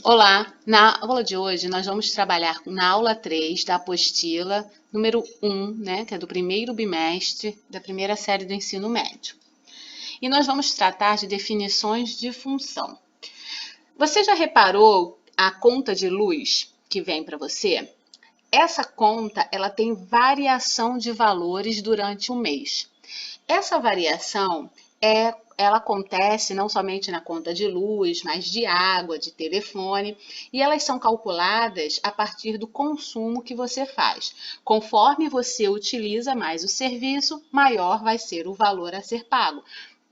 Olá! Na aula de hoje nós vamos trabalhar na aula 3 da apostila número 1, né, que é do primeiro bimestre da primeira série do ensino médio. E nós vamos tratar de definições de função. Você já reparou a conta de luz que vem para você? Essa conta, ela tem variação de valores durante o mês. Essa variação ela acontece não somente na conta de luz, mas de água, de telefone, e elas são calculadas a partir do consumo que você faz. Conforme você utiliza mais o serviço, maior vai ser o valor a ser pago.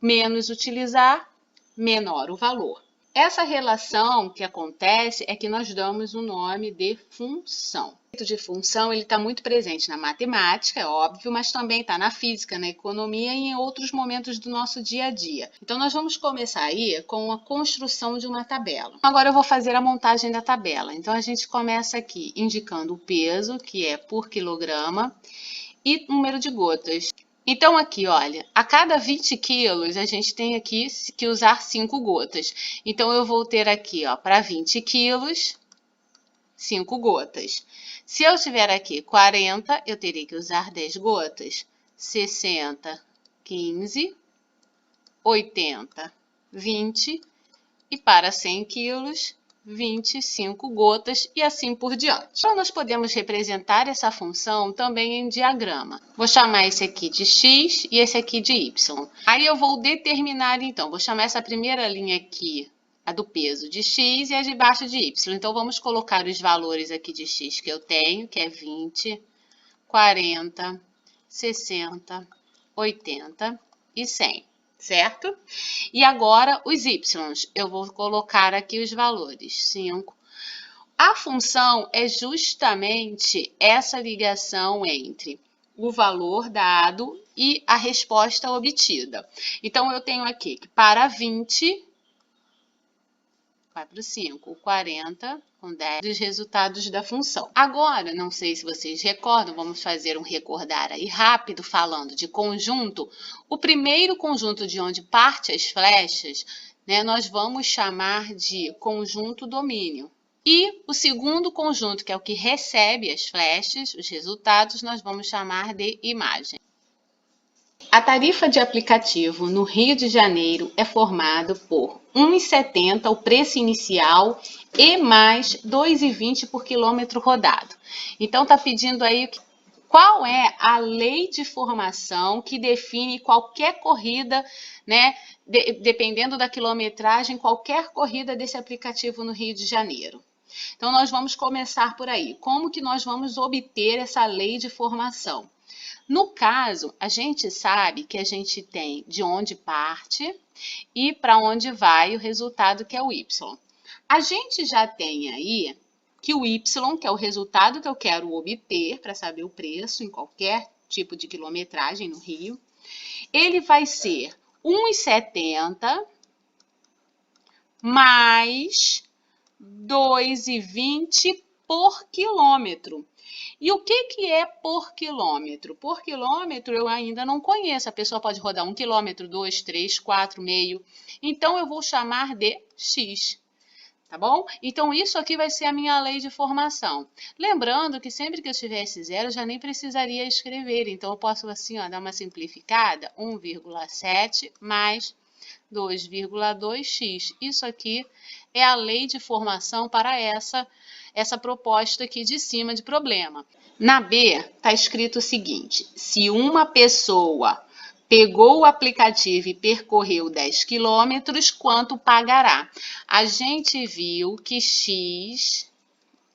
Menos utilizar, menor o valor. Essa relação que acontece é que nós damos o nome de função. O conceito de função está muito presente na matemática, é óbvio, mas também está na física, na economia e em outros momentos do nosso dia a dia. Então, nós vamos começar aí com a construção de uma tabela. Agora eu vou fazer a montagem da tabela. Então, a gente começa aqui indicando o peso, que é por quilograma, e número de gotas. Então, aqui, olha, a cada 20 quilos, a gente tem aqui que usar 5 gotas. Então, eu vou ter aqui, ó, para 20 quilos, 5 gotas. Se eu tiver aqui 40, eu teria que usar 10 gotas. 60, 15, 80, 20 e para 100 quilos, 25 gotas e assim por diante. Então, nós podemos representar essa função também em diagrama. Vou chamar esse aqui de x e esse aqui de y. Aí eu vou determinar, então, vou chamar essa primeira linha aqui, a do peso, de x e a de baixo de y. Então, vamos colocar os valores aqui de x que eu tenho, que é 20, 40, 60, 80 e 100. Certo? E agora os y, eu vou colocar aqui os valores, 5. A função é justamente essa ligação entre o valor dado e a resposta obtida. Então, eu tenho aqui que para 20, vai para o 5, 40 com 10 dos resultados da função. Agora, não sei se vocês recordam, vamos fazer um recordar aí rápido, falando de conjunto. O primeiro conjunto de onde parte as flechas, né, nós vamos chamar de conjunto domínio. E o segundo conjunto, que é o que recebe as flechas, os resultados, nós vamos chamar de imagem. A tarifa de aplicativo no Rio de Janeiro é formada por R$ 1,70 o preço inicial e mais R$ 2,20 por quilômetro rodado. Então, está pedindo aí qual é a lei de formação que define qualquer corrida, né, dependendo da quilometragem, qualquer corrida desse aplicativo no Rio de Janeiro. Então, nós vamos começar por aí. Como que nós vamos obter essa lei de formação? No caso, a gente sabe que a gente tem de onde parte e para onde vai o resultado, que é o y. A gente já tem aí que o y, que é o resultado que eu quero obter para saber o preço em qualquer tipo de quilometragem no Rio, ele vai ser 1,70 mais 2,20 por quilômetro. E o que é por quilômetro? Por quilômetro eu ainda não conheço. A pessoa pode rodar 1 quilômetro, 2, 3, 4, meio. Então, eu vou chamar de x. Tá bom? Então, isso aqui vai ser a minha lei de formação. Lembrando que sempre que eu tivesse zero, eu já nem precisaria escrever. Então, eu posso assim, ó, dar uma simplificada. 1,7 mais 2,2x. Isso aqui é a lei de formação para essa proposta aqui de cima de problema. Na B, está escrito o seguinte: se uma pessoa pegou o aplicativo e percorreu 10 quilômetros, quanto pagará? A gente viu que x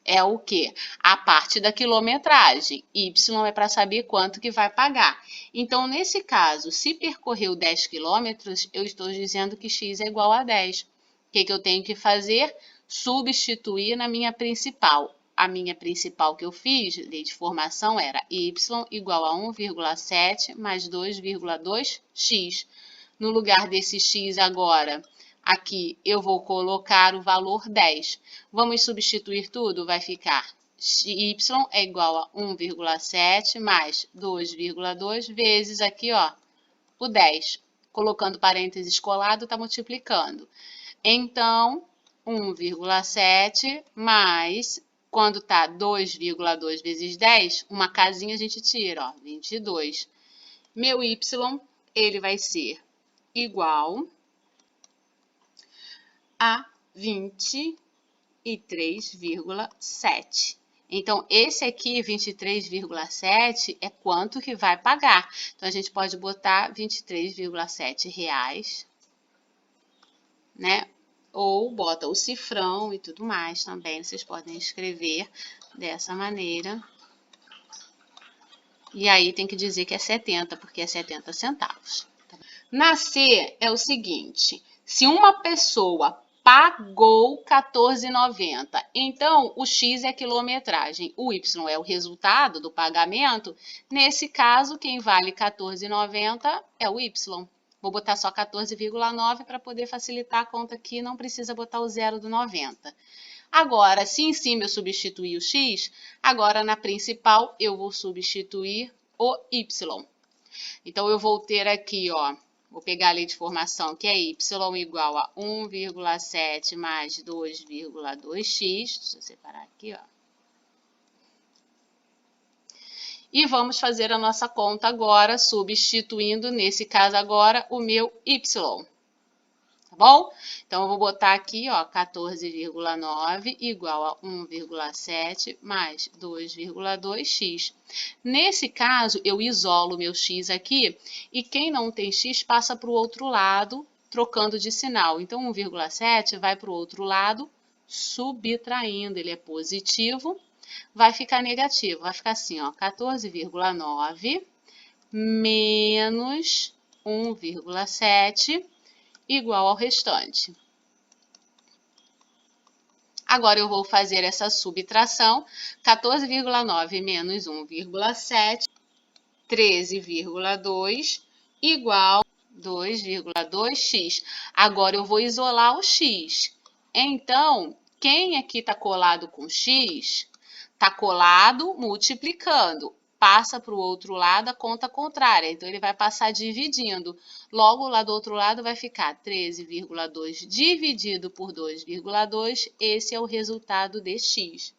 é o quê? A parte da quilometragem. Y é para saber quanto que vai pagar. Então, nesse caso, se percorreu 10 quilômetros, eu estou dizendo que x é igual a 10. O que eu tenho que fazer? Substituir na minha principal. A minha principal que eu fiz, lei de formação, era y igual a 1,7 mais 2,2x. No lugar desse x agora, aqui eu vou colocar o valor 10. Vamos substituir tudo? Vai ficar y é igual a 1,7 mais 2,2 vezes aqui, ó, o 10. Colocando parênteses colado, está multiplicando. Então, 1,7 mais, quando tá 2,2 vezes 10, uma casinha a gente tira, ó, 22. Meu y, ele vai ser igual a 23,7. Então, esse aqui, 23,7, é quanto que vai pagar. Então, a gente pode botar R$23,7, né? Ou bota o cifrão e tudo mais também. Vocês podem escrever dessa maneira. E aí tem que dizer que é 70, porque é 70 centavos. Na C é o seguinte, se uma pessoa pagou R$14,90, então o X é a quilometragem, o Y é o resultado do pagamento, nesse caso quem vale R$14,90 é o Y. Vou botar só 14,9 para poder facilitar a conta aqui, não precisa botar o zero do 90. Agora, se em cima eu substituir o X, agora na principal eu vou substituir o Y. Então, eu vou ter aqui, ó, vou pegar a lei de formação, que é y igual a 1,7 mais 2,2x. Deixa eu separar aqui, ó. E vamos fazer a nossa conta agora, substituindo, nesse caso agora, o meu y. Tá bom? Então, eu vou botar aqui, ó, 14,9 igual a 1,7 mais 2,2x. Nesse caso, eu isolo o meu x aqui e quem não tem x passa para o outro lado, trocando de sinal. Então, 1,7 vai para o outro lado, subtraindo, ele é positivo, vai ficar negativo. Vai ficar assim, ó, 14,9 menos 1,7 igual ao restante. Agora eu vou fazer essa subtração, 14,9 menos 1,7, 13,2 igual a 2,2x. Agora eu vou isolar o x. Então, quem aqui está colado com x, está colado multiplicando. Passa para o outro lado a conta contrária, então ele vai passar dividindo. Logo, lá do outro lado vai ficar 13,2 dividido por 2,2, esse é o resultado de x.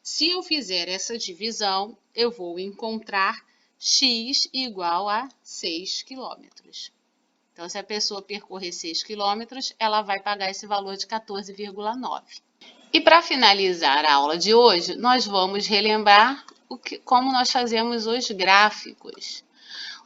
Se eu fizer essa divisão, eu vou encontrar x igual a 6 km. Então, se a pessoa percorrer 6 km, ela vai pagar esse valor de 14,9. E para finalizar a aula de hoje, nós vamos relembrar como nós fazemos os gráficos.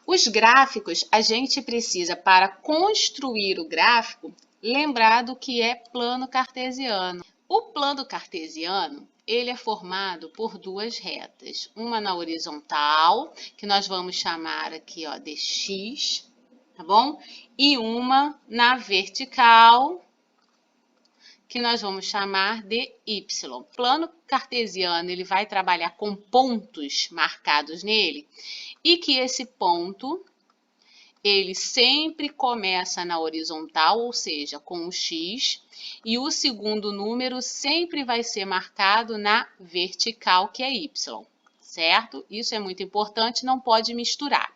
Os gráficos, a gente precisa, para construir o gráfico, lembrar do que é plano cartesiano. O plano cartesiano, ele é formado por duas retas. Uma na horizontal, que nós vamos chamar aqui, ó, de x, tá bom? E uma na vertical, que nós vamos chamar de y. O plano cartesiano, ele vai trabalhar com pontos marcados nele, e que esse ponto, ele sempre começa na horizontal, ou seja, com o x, e o segundo número sempre vai ser marcado na vertical, que é y, certo? Isso é muito importante, não pode misturar.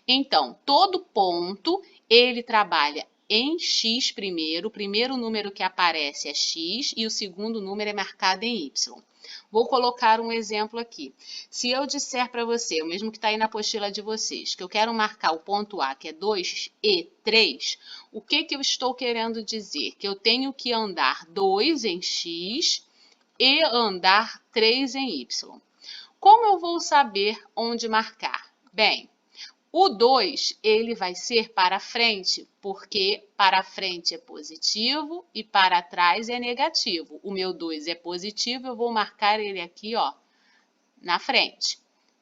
Então, todo ponto, ele trabalha em x primeiro, o primeiro número que aparece é x e o segundo número é marcado em y. Vou colocar um exemplo aqui. Se eu disser para você, o mesmo que está aí na apostila de vocês, que eu quero marcar o ponto A, que é 2 e 3, o que eu estou querendo dizer? Que eu tenho que andar 2 em x e andar 3 em y. Como eu vou saber onde marcar? Bem, o 2, ele vai ser para frente, porque para frente é positivo e para trás é negativo. O meu 2 é positivo, eu vou marcar ele aqui, ó, na frente.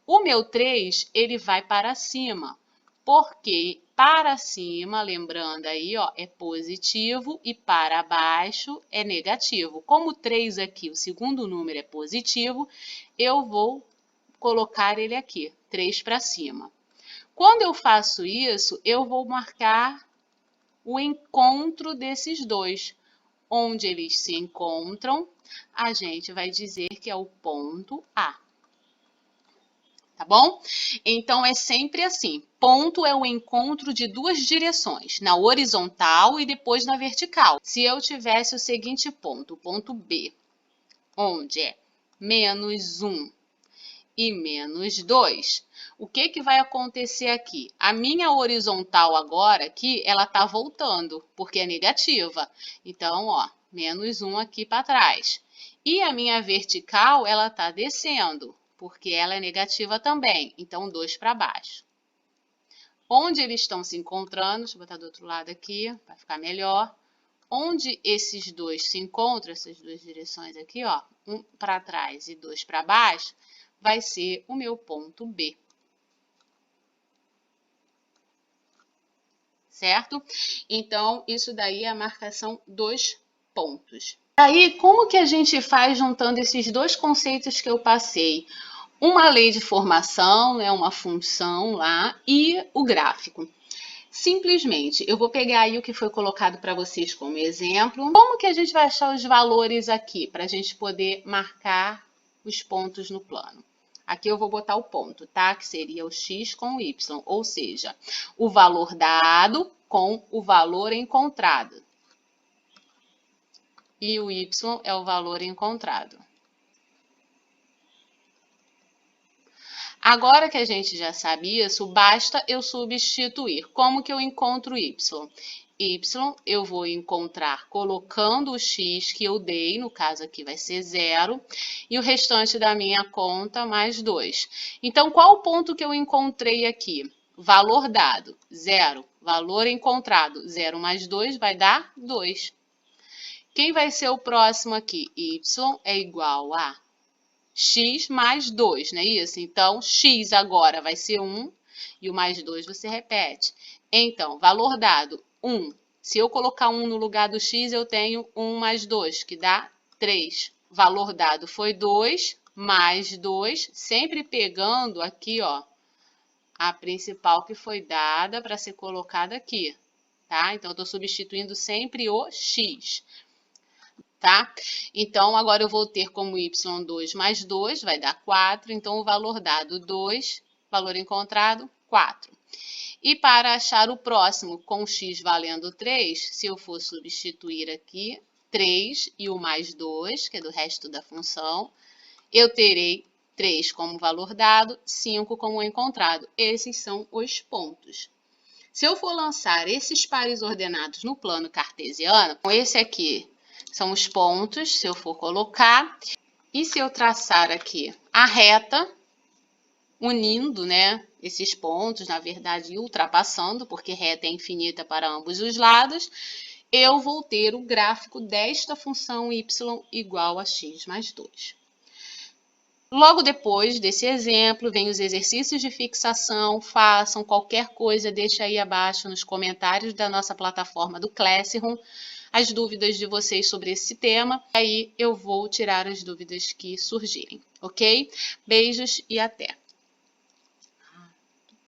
O meu 3, ele vai para cima, porque para cima, lembrando aí, ó, é positivo e para baixo é negativo. Como o 3 aqui, o segundo número é positivo, eu vou colocar ele aqui, 3 para cima. Quando eu faço isso, eu vou marcar o encontro desses dois. Onde eles se encontram, a gente vai dizer que é o ponto A. tá bom? Então, é sempre assim. Ponto é o encontro de duas direções, na horizontal e depois na vertical. Se eu tivesse o seguinte ponto, o ponto B, onde é menos 1 e menos 2, o que vai acontecer aqui? A minha horizontal agora aqui, ela tá voltando, porque é negativa. Então, ó, menos 1 aqui para trás. E a minha vertical, ela tá descendo, porque ela é negativa também. Então, 2 para baixo. Onde eles estão se encontrando, deixa eu botar do outro lado aqui, para ficar melhor. Onde esses dois se encontram, essas duas direções aqui, ó, um para trás e 2 para baixo, vai ser o meu ponto B. Certo? Então, isso daí é a marcação dos pontos. Aí, como que a gente faz juntando esses dois conceitos que eu passei? Uma lei de formação, né, uma função lá, e o gráfico. Simplesmente, eu vou pegar aí o que foi colocado para vocês como exemplo. Como que a gente vai achar os valores aqui, para a gente poder marcar os pontos no plano? Aqui eu vou botar o ponto, tá? Que seria o x com o y, ou seja, o valor dado com o valor encontrado. E o y é o valor encontrado. Agora que a gente já sabe isso, basta eu substituir. Como que eu encontro y? Y eu vou encontrar colocando o x que eu dei, no caso aqui vai ser 0, e o restante da minha conta mais 2. Então, qual o ponto que eu encontrei aqui? Valor dado, 0. Valor encontrado, 0 mais 2 vai dar 2. Quem vai ser o próximo aqui? Y é igual a x mais 2, não é isso? Então, x agora vai ser 1 e o mais 2 você repete. Então, valor dado, 1. Se eu colocar 1 no lugar do x, eu tenho 1 mais 2, que dá 3. Valor dado foi 2, mais 2, sempre pegando aqui, ó, a principal que foi dada para ser colocada aqui, tá? Então, eu estou substituindo sempre o x. Tá? Então, agora eu vou ter como y2 mais 2, vai dar 4. Então, o valor dado, 2, valor encontrado, 4. E para achar o próximo com x valendo 3, se eu for substituir aqui 3 e o mais 2, que é do resto da função, eu terei 3 como valor dado, 5 como encontrado. Esses são os pontos. Se eu for lançar esses pares ordenados no plano cartesiano, esse aqui são os pontos, se eu for colocar. E se eu traçar aqui a reta, unindo, né, esses pontos, na verdade, ultrapassando, porque reta é infinita para ambos os lados, eu vou ter o gráfico desta função y igual a x mais 2. Logo depois desse exemplo, vem os exercícios de fixação. Façam qualquer coisa, deixa aí abaixo nos comentários da nossa plataforma do Classroom as dúvidas de vocês sobre esse tema. Aí eu vou tirar as dúvidas que surgirem, ok? Beijos e até!